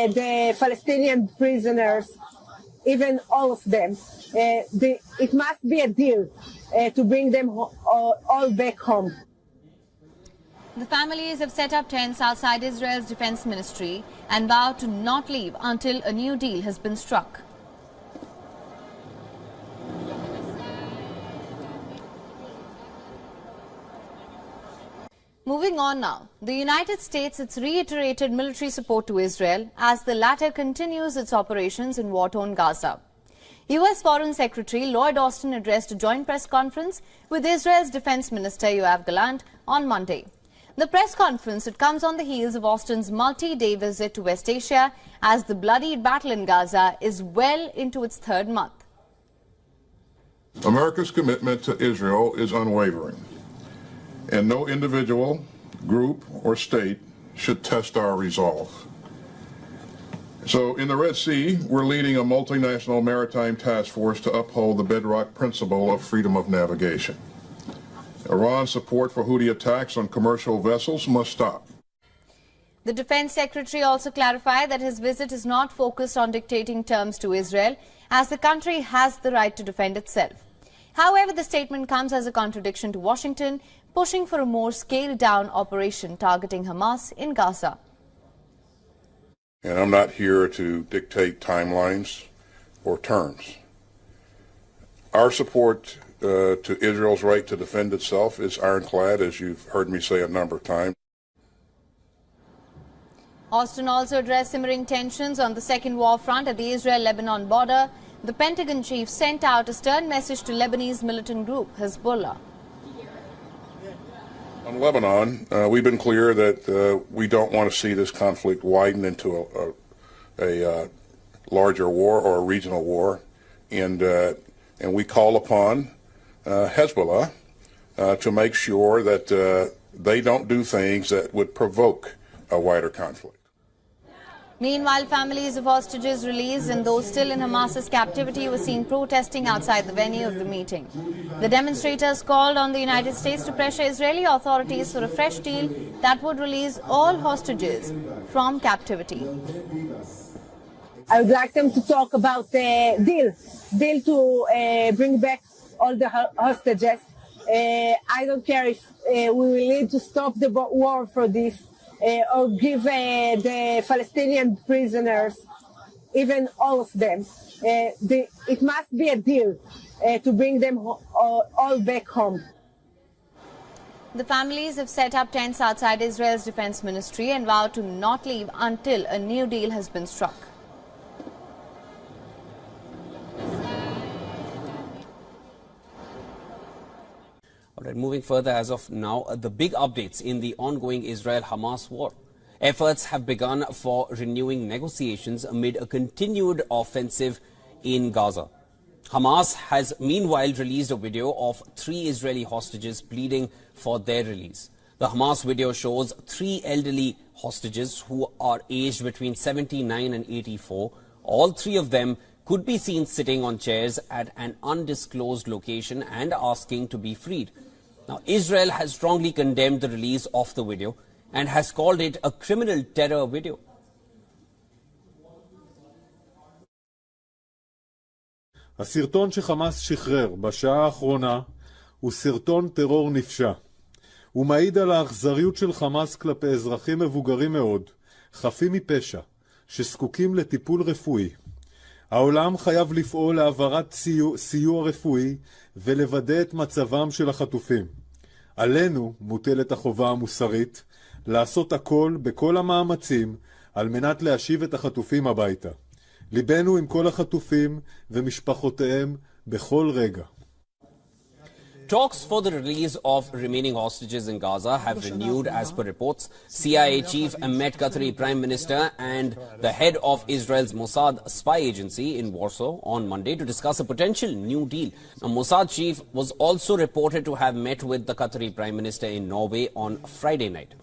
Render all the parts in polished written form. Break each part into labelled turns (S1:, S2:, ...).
S1: the Palestinian prisoners, even all of them. It must be a deal to bring them all back home.
S2: The families have set up tents outside Israel's defense ministry and vowed to not leave until a new deal has been struck. Moving on now, the United States has reiterated military support to Israel as the latter continues its operations in war-torn Gaza. U.S. Foreign Secretary Lloyd Austin addressed a joint press conference with Israel's Defense Minister Yoav Gallant on Monday. The press conference comes on the heels of Austin's multi-day visit to West Asia as the bloodied battle in Gaza is well into its third month.
S3: America's commitment to Israel is unwavering, and no individual, group, or state should test our resolve. So in the Red Sea, we're leading a multinational maritime task force to uphold the bedrock principle of freedom of navigation. Iran's support for Houthi attacks on commercial vessels must stop.
S2: The Defense Secretary also clarified that his visit is not focused on dictating terms to Israel, as the country has the right to defend itself. However, the statement comes as a contradiction to Washington, pushing for a more scaled-down operation targeting Hamas in Gaza.
S3: And I'm not here to dictate timelines or terms. Our support to Israel's right to defend itself is ironclad, as you've heard me say a number of times.
S2: Austin also addressed simmering tensions on the second war front at the Israel-Lebanon border. The Pentagon chief sent out a stern message to Lebanese militant group Hezbollah.
S3: On Lebanon, we've been clear that we don't want to see this conflict widen into a larger war or a regional war, and we call upon Hezbollah to make sure that they don't do things that would provoke a wider conflict.
S2: Meanwhile, families of hostages released and those still in Hamas's captivity were seen protesting outside the venue of the meeting. The demonstrators called on the United States to pressure Israeli authorities for a fresh deal that would release all hostages from captivity.
S1: I would like them to talk about the deal to bring back all the hostages. I don't care if we will need to stop the war for this or give the Palestinian prisoners, even all of them. It must be a deal to bring them all back home.
S2: The families have set up tents outside Israel's defense ministry and vowed to not leave until a new deal has been struck.
S4: All right, moving further as of now, the big updates in the ongoing Israel-Hamas war. Efforts have begun for renewing negotiations amid a continued offensive in Gaza. Hamas has meanwhile released a video of 3 Israeli hostages pleading for their release. The Hamas video shows 3 elderly hostages who are aged between 79 and 84. All 3 of them could be seen sitting on chairs at an undisclosed location and asking to be freed. Now, Israel has strongly condemned the release of the video and has called it a criminal terror video.
S5: הסרטון שחמאס שחרר בשעה האחרונה הוא סרטון טרור נפשע. הוא מעיד על האכזריות של חמאס כלפי אזרחים מבוגרים מאוד, חפים מפשע, שזקוקים לטיפול רפואי. העולם חייב לפעול להעברת סיוע רפואי ולוודא את מצבם של החטופים. עלינו מוטלת החובה המוסרית לעשות הכל בכל המאמצים על מנת להשיב את החטופים הביתה. ליבנו עם כל החטופים ומשפחותיהם בכל רגע.
S4: Talks for the release of remaining hostages in Gaza have renewed as per reports. CIA chief met Qatari Prime Minister and the head of Israel's Mossad spy agency in Warsaw on Monday to discuss a potential new deal. A Mossad chief was also reported to have met with the Qatari Prime Minister in Norway on Friday night.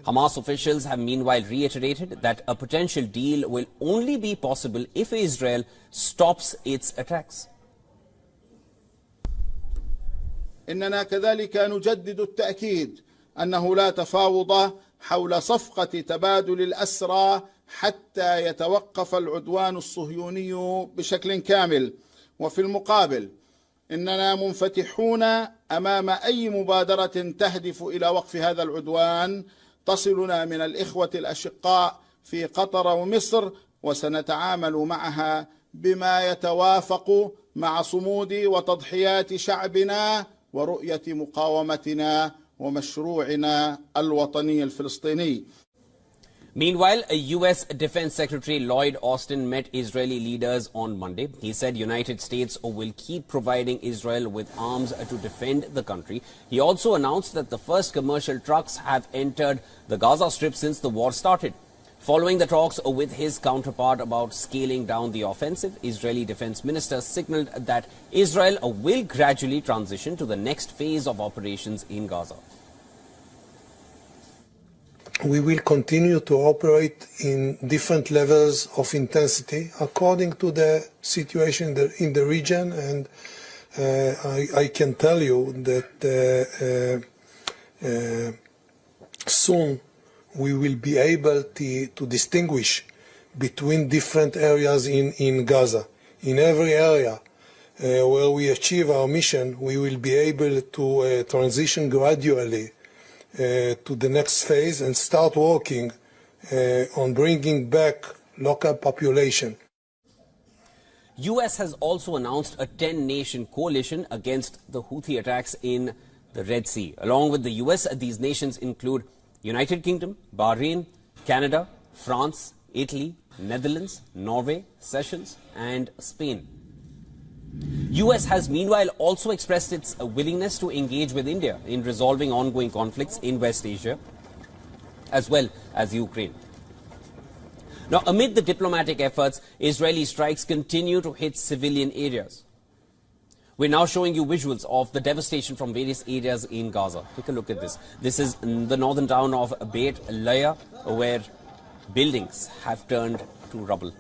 S4: Hamas officials have meanwhile reiterated that a potential deal will only be possible if Israel stops its attacks.
S6: إننا كذلك نجدد التأكيد أنه لا تفاوض حول صفقة تبادل الأسرى حتى يتوقف العدوان الصهيوني بشكل كامل. وفي المقابل إننا منفتحون أمام أي مبادرة تهدف إلى وقف هذا العدوان تصلنا من الإخوة الأشقاء في قطر ومصر، وسنتعامل معها بما يتوافق مع صمود وتضحيات شعبنا ورؤية مقاومتنا ومشروعنا الوطني الفلسطيني.
S4: Meanwhile, U.S. Defense Secretary Lloyd Austin met Israeli leaders on Monday. He said United States will keep providing Israel with arms to defend the country. He also announced that the first commercial trucks have entered the Gaza Strip since the war started. Following the talks with his counterpart about scaling down the offensive, Israeli Defense Minister signaled that Israel will gradually transition to the next phase of operations in Gaza.
S7: We will continue to operate in different levels of intensity according to the situation in the region, and I can tell you that soon we will be able to distinguish between different areas in Gaza. In every area where we achieve our mission, we will be able to transition gradually to the next phase and start working on bringing back local population.
S4: U.S. has also announced a 10-nation coalition against the Houthi attacks in the Red Sea. Along with the U.S., these nations include United Kingdom, Bahrain, Canada, France, Italy, Netherlands, Norway, Seychelles and Spain. U.S. has meanwhile also expressed its willingness to engage with India in resolving ongoing conflicts in West Asia as well as Ukraine. Now, amid the diplomatic efforts, Israeli strikes continue to hit civilian areas. We're now showing you visuals of the devastation from various areas in Gaza. Take a look at this. This is the northern town of Beit Laya, where buildings have turned to rubble.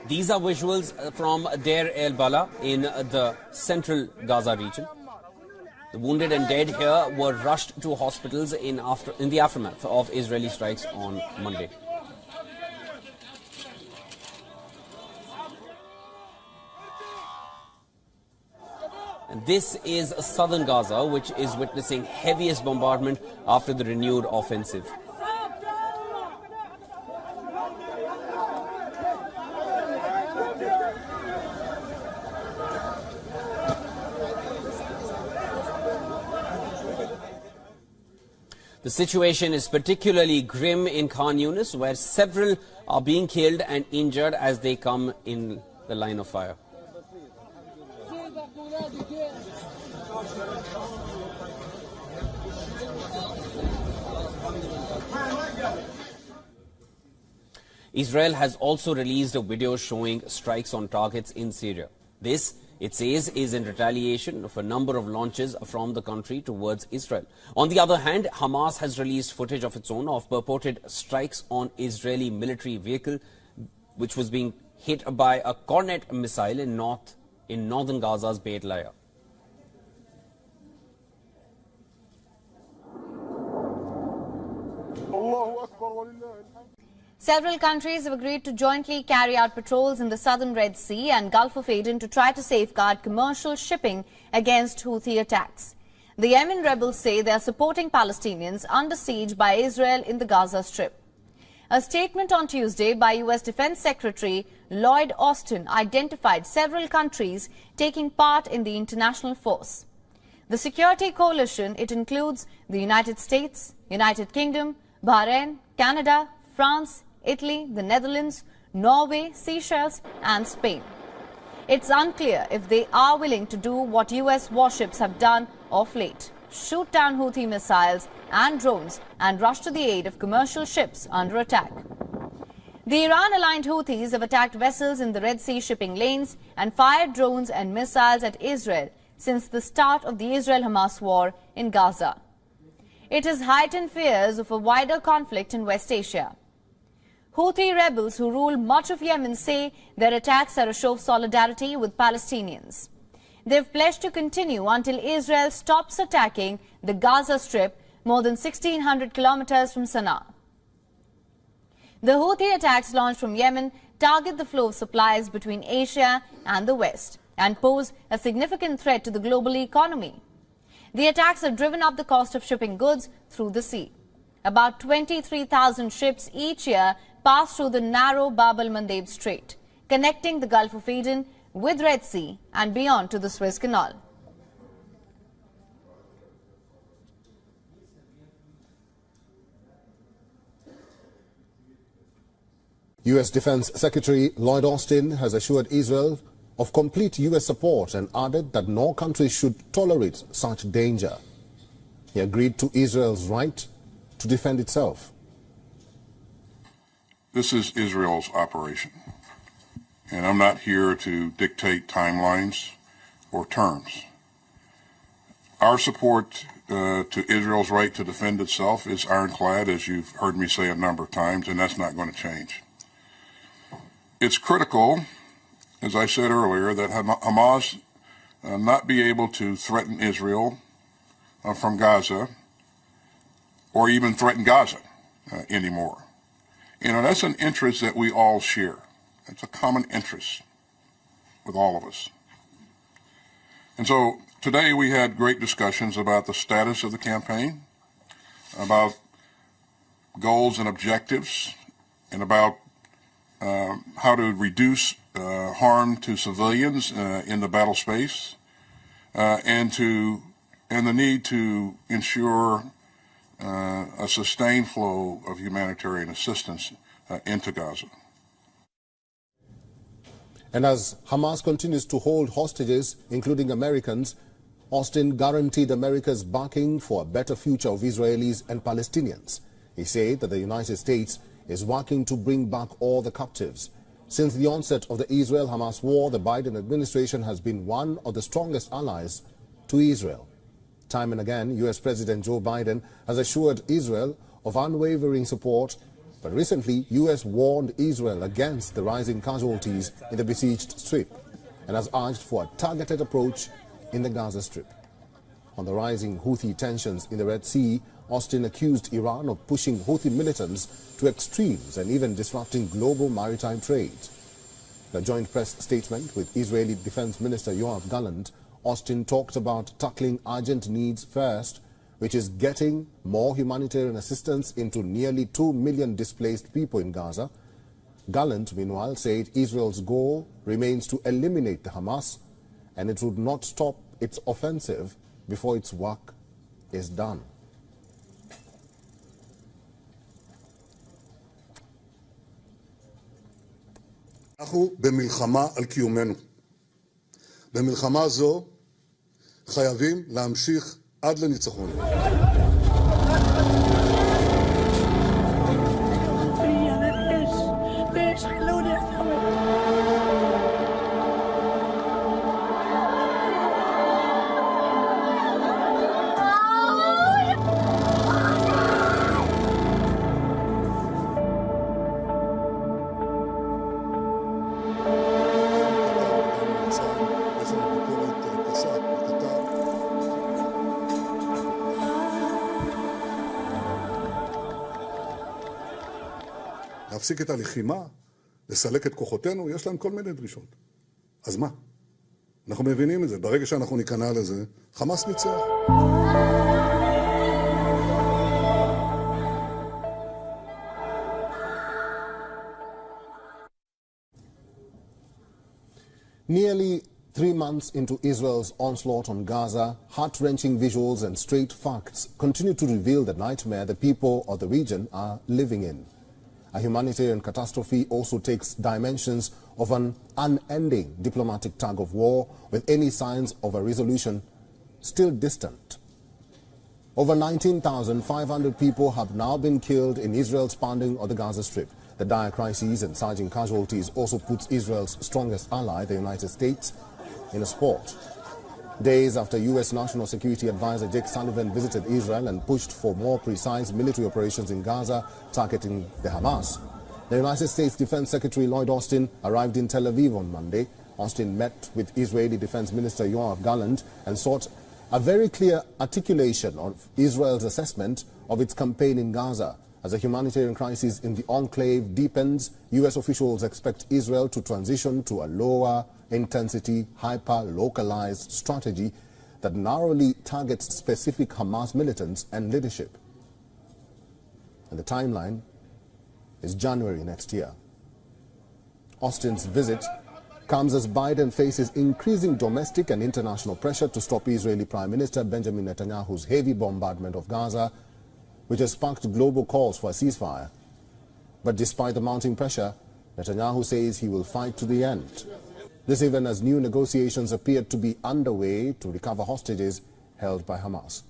S4: These are visuals from Deir el-Bala in the central Gaza region. The wounded and dead here were rushed to hospitals in the aftermath of Israeli strikes on Monday. And this is southern Gaza, which is witnessing heaviest bombardment after the renewed offensive. The situation is particularly grim in Khan Yunis, where several are being killed and injured as they come in the line of fire. Israel has also released a video showing strikes on targets in Syria. This, it says, is in retaliation of a number of launches from the country towards Israel. On the other hand, Hamas has released footage of its own of purported strikes on Israeli military vehicle, which was being hit by a Cornet missile in northern Gaza's Beit Laya.
S2: Several countries have agreed to jointly carry out patrols in the southern Red Sea and Gulf of Aden to try to safeguard commercial shipping against Houthi attacks. The Yemen rebels say they are supporting Palestinians under siege by Israel in the Gaza Strip. A statement on Tuesday by U.S. Defense Secretary Lloyd Austin identified several countries taking part in the international force. The security coalition, it includes the United States, United Kingdom, Bahrain, Canada, France, Italy, the Netherlands, Norway, Seychelles and Spain. It's unclear if they are willing to do what U.S. warships have done of late, shoot down Houthi missiles and drones and rush to the aid of commercial ships under attack. The Iran-aligned Houthis have attacked vessels in the Red Sea shipping lanes and fired drones and missiles at Israel since the start of the Israel-Hamas war in Gaza. It has heightened fears of a wider conflict in West Asia. Houthi rebels who rule much of Yemen say their attacks are a show of solidarity with Palestinians. They've pledged to continue until Israel stops attacking the Gaza Strip, more than 1,600 kilometers from Sana'a. The Houthi attacks launched from Yemen target the flow of supplies between Asia and the West and pose a significant threat to the global economy. The attacks have driven up the cost of shipping goods through the sea. About 23,000 ships each year pass through the narrow Bab el-Mandeb Strait, connecting the Gulf of Aden with Red Sea and beyond to the Suez Canal.
S8: U.S. Defense Secretary Lloyd Austin has assured Israel of complete U.S. support and added that no country should tolerate such danger. He agreed to Israel's right to defend itself.
S3: This is Israel's operation, and I'm not here to dictate timelines or terms. Our support to Israel's right to defend itself is ironclad, as you've heard me say a number of times, and that's not going to change. It's critical, as I said earlier, that Hamas not be able to threaten Israel from Gaza or even threaten Gaza anymore. You know, that's an interest that we all share. It's a common interest with all of us. And so today we had great discussions about the status of the campaign, about goals and objectives, and about how to reduce harm to civilians in the battle space, and the need to ensure a sustained flow of humanitarian assistance into Gaza.
S8: And as Hamas continues to hold hostages, including Americans, Austin guaranteed America's backing for a better future of Israelis and Palestinians. He said that the United States is working to bring back all the captives. Since the onset of the Israel-Hamas war, the Biden administration has been one of the strongest allies to Israel. Time and again, U.S. President Joe Biden has assured Israel of unwavering support, but recently U.S. warned Israel against the rising casualties in the besieged Strip and has urged for a targeted approach in the Gaza Strip. On the rising Houthi tensions in the Red Sea, Austin accused Iran of pushing Houthi militants to extremes and even disrupting global maritime trade. In a joint press statement with Israeli Defense Minister Yoav Gallant, Austin talked about tackling urgent needs first, which is getting more humanitarian assistance into nearly 2 million displaced people in Gaza. Gallant, meanwhile, said Israel's goal remains to eliminate the Hamas, and it would not stop its offensive before its work is done.
S9: אנחנו במלחמה על קיומנו. במלחמה זו חייבים להמשיך עד לניצחון. להפסיק את הלחימה, לסלק את כוחותינו, יש להם כל מיני דרישות. אז מה? אנחנו מבינים את זה. ברגע שאנחנו ניכנע לזה, חמאס ניצח.
S8: Nearly 3 months into Israel's onslaught on Gaza, heart-wrenching visuals and straight facts continue to reveal the nightmare the people of the region are living in. A humanitarian catastrophe also takes dimensions of an unending diplomatic tug-of-war, with any signs of a resolution still distant. Over 19,500 people have now been killed in Israel's pounding of the Gaza Strip. The dire crises and surging casualties also puts Israel's strongest ally, the United States, in a spot. Days after U.S. National Security Advisor Jake Sullivan visited Israel and pushed for more precise military operations in Gaza targeting the Hamas, the United States Defense Secretary Lloyd Austin arrived in Tel Aviv on Monday. Austin met with Israeli Defense Minister Yoav Gallant and sought a very clear articulation of Israel's assessment of its campaign in Gaza. As the humanitarian crisis in the enclave deepens, U.S. officials expect Israel to transition to a lower intensity, hyper-localized strategy that narrowly targets specific Hamas militants and leadership. And the timeline is January next year. Austin's visit comes as Biden faces increasing domestic and international pressure to stop Israeli Prime Minister Benjamin Netanyahu's heavy bombardment of Gaza, which has sparked global calls for a ceasefire. But despite the mounting pressure, Netanyahu says he will fight to the end. This even as new negotiations appear to be underway to recover hostages held by Hamas.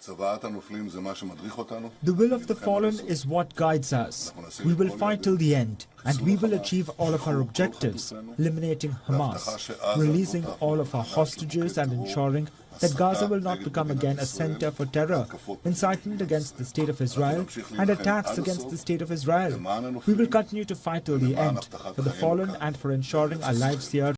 S10: The will of the fallen is what guides us. We will fight till the end, and we will achieve all of our objectives, eliminating Hamas, releasing all of our hostages and ensuring that Gaza will not become again a center for terror, incitement against the State of Israel and attacks against the State of Israel. We will continue to fight till the end, for the fallen and for ensuring our lives here